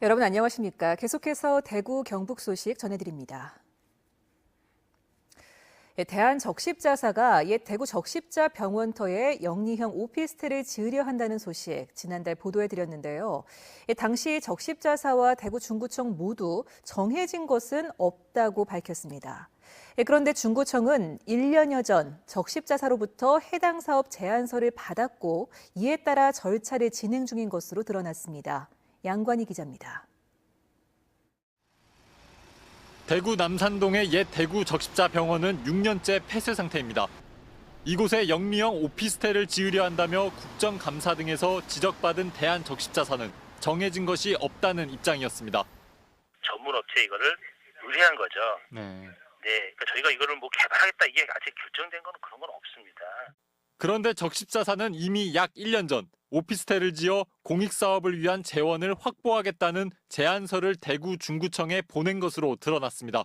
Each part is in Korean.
여러분 안녕하십니까? 계속해서 대구 경북 소식 전해드립니다. 대한적십자사가 옛 대구 적십자병원터에 영리형 오피스텔을 지으려 한다는 소식 지난달 보도해드렸는데요. 당시 적십자사와 대구 중구청 모두 정해진 것은 없다고 밝혔습니다. 그런데 중구청은 1년여 전 적십자사로부터 해당 사업 제안서를 받았고 이에 따라 절차를 진행 중인 것으로 드러났습니다. 양관희 기자입니다. 대구 남산동의 옛 대구 적십자병원은 6년째 폐쇄 상태입니다. 이곳에 영리형 오피스텔을 지으려 한다며 국정감사 등에서 지적받은 대한적십자사는 정해진 것이 없다는 입장이었습니다. 전문 업체 이거를 의뢰한 거죠. 네. 그러니까 저희가 이거를 개발하겠다 이게 아직 결정된 거는 그런 건 없습니다. 그런데 적십자사는 이미 약 1년 전 오피스텔을 지어 공익사업을 위한 재원을 확보하겠다는 제안서를 대구 중구청에 보낸 것으로 드러났습니다.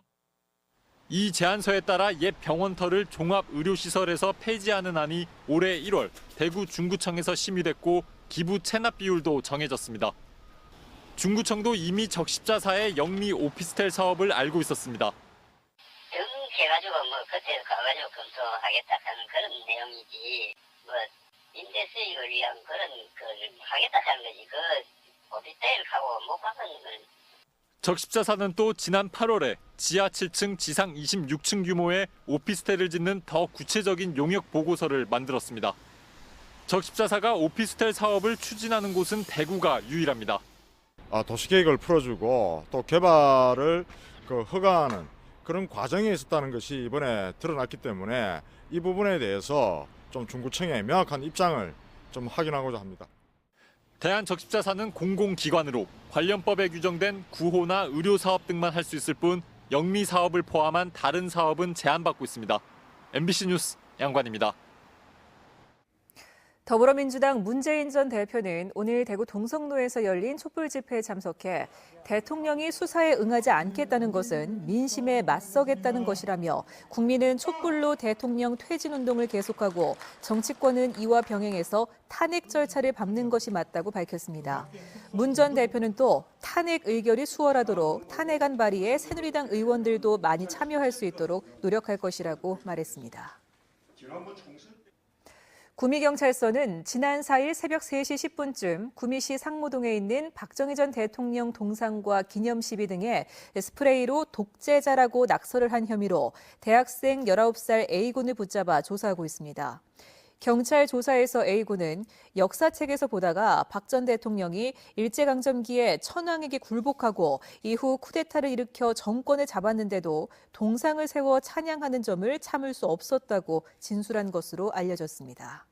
이 제안서에 따라 옛 병원터를 종합의료시설에서 폐지하는 안이 올해 1월 대구 중구청에서 심의됐고 기부 체납 비율도 정해졌습니다. 중구청도 이미 적십자사의 영리 오피스텔 사업을 알고 있었습니다. 해가지고 그때 가가지고 검토하겠다 하는 그런 내용이지 임대 수익을 위한 그런 걸 하겠다 하는 거지 오피스텔 가고 못 가는 건. 적십자사는 또 지난 8월에 지하 7층 지상 26층 규모의 오피스텔을 짓는 더 구체적인 용역 보고서를 만들었습니다. 적십자사가 오피스텔 사업을 추진하는 곳은 대구가 유일합니다. 도시계획을 풀어주고 또 개발을 허가하는 그런 과정에 있었다는 것이 이번에 드러났기 때문에 이 부분에 대해서 좀 중구청의 명확한 입장을 좀 확인하고자 합니다. 대한적십자사는 공공기관으로 관련법에 규정된 구호나 의료사업 등만 할 수 있을 뿐 영리사업을 포함한 다른 사업은 제한받고 있습니다. MBC 뉴스 양관입니다. 더불어민주당 문재인 전 대표는 오늘 대구 동성로에서 열린 촛불 집회에 참석해 대통령이 수사에 응하지 않겠다는 것은 민심에 맞서겠다는 것이라며 국민은 촛불로 대통령 퇴진 운동을 계속하고 정치권은 이와 병행해서 탄핵 절차를 밟는 것이 맞다고 밝혔습니다. 문 전 대표는 또 탄핵 의결이 수월하도록 탄핵안 발의에 새누리당 의원들도 많이 참여할 수 있도록 노력할 것이라고 말했습니다. 구미경찰서는 지난 4일 새벽 3시 10분쯤 구미시 상무동에 있는 박정희 전 대통령 동상과 기념시비 등에 스프레이로 독재자라고 낙서를 한 혐의로 대학생 19살 A군을 붙잡아 조사하고 있습니다. 경찰 조사에서 A군은 역사책에서 보다가 박 전 대통령이 일제강점기에 천황에게 굴복하고 이후 쿠데타를 일으켜 정권을 잡았는데도 동상을 세워 찬양하는 점을 참을 수 없었다고 진술한 것으로 알려졌습니다.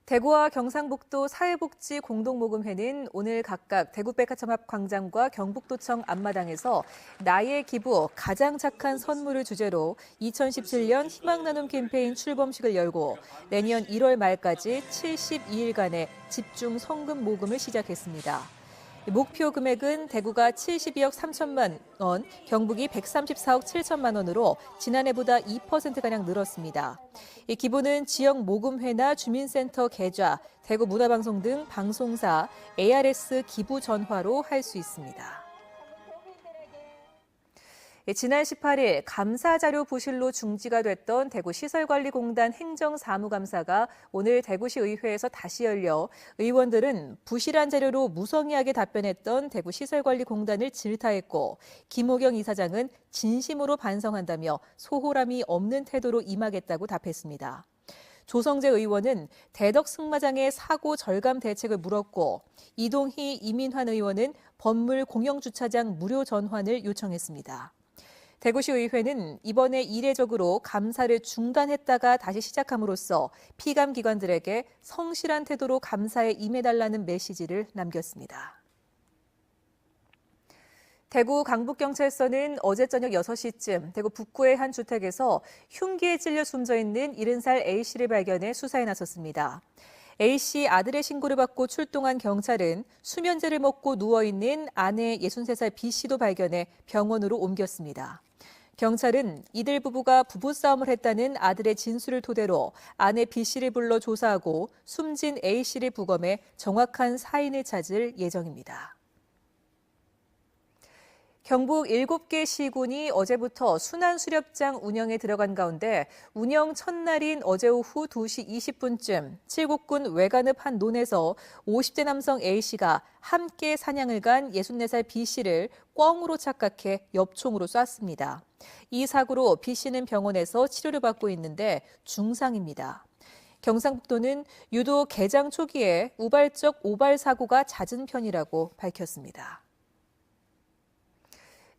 대구와 경상북도 사회복지 공동모금회는 오늘 각각 대구백화점앞광장과 경북도청 앞마당에서 나의 기부 가장 착한 선물을 주제로 2017년 희망나눔 캠페인 출범식을 열고 내년 1월 말까지 72일간의 집중 성금 모금을 시작했습니다. 목표 금액은 대구가 72억 3천만 원, 경북이 134억 7천만 원으로 지난해보다 2%가량 늘었습니다. 이 기부는 지역 모금회나 주민센터 계좌, 대구 문화방송 등 방송사, ARS 기부 전화로 할 수 있습니다. 지난 18일 감사자료 부실로 중지가 됐던 대구시설관리공단 행정사무감사가 오늘 대구시 의회에서 다시 열려 의원들은 부실한 자료로 무성의하게 답변했던 대구시설관리공단을 질타했고 김호경 이사장은 진심으로 반성한다며 소홀함이 없는 태도로 임하겠다고 답했습니다. 조성재 의원은 대덕 승마장의 사고 절감 대책을 물었고 이동희 이민환 의원은 건물 공영주차장 무료 전환을 요청했습니다. 대구시 의회는 이번에 이례적으로 감사를 중단했다가 다시 시작함으로써 피감 기관들에게 성실한 태도로 감사에 임해달라는 메시지를 남겼습니다. 대구 강북경찰서는 어제 저녁 6시쯤 대구 북구의 한 주택에서 흉기에 찔려 숨져 있는 70살 A씨를 발견해 수사에 나섰습니다. A씨 아들의 신고를 받고 출동한 경찰은 수면제를 먹고 누워있는 아내 63살 B씨도 발견해 병원으로 옮겼습니다. 경찰은 이들 부부가 부부싸움을 했다는 아들의 진술을 토대로 아내 B씨를 불러 조사하고 숨진 A씨를 부검해 정확한 사인을 찾을 예정입니다. 경북 7개 시군이 어제부터 순환수렵장 운영에 들어간 가운데 운영 첫날인 어제 오후 2시 20분쯤 칠곡군 외관읍 한 논에서 50대 남성 A씨가 함께 사냥을 간 64살 B씨를 꿩으로 착각해 엽총으로 쐈습니다. 이 사고로 B씨는 병원에서 치료를 받고 있는데 중상입니다. 경상북도는 유독 개장 초기에 우발적 오발 사고가 잦은 편이라고 밝혔습니다.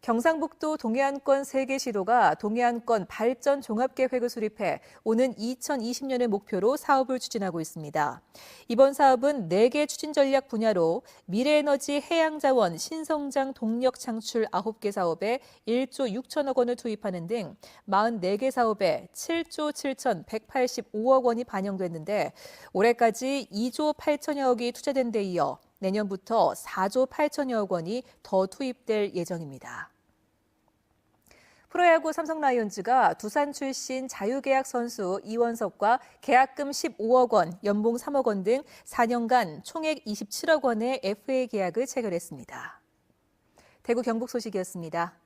경상북도 동해안권 3개 시도가 동해안권 발전 종합계획을 수립해 오는 2020년을 목표로 사업을 추진하고 있습니다. 이번 사업은 4개 추진 전략 분야로 미래에너지 해양자원 신성장 동력 창출 9개 사업에 1조 6천억 원을 투입하는 등 44개 사업에 7조 7,185억 원이 반영됐는데 올해까지 2조 8천여억이 투자된 데 이어 내년부터 4조 8천여억 원이 더 투입될 예정입니다. 프로야구 삼성 라이온즈가 두산 출신 자유계약 선수 이원석과 계약금 15억 원, 연봉 3억 원 등 4년간 총액 27억 원의 FA 계약을 체결했습니다. 대구 경북 소식이었습니다.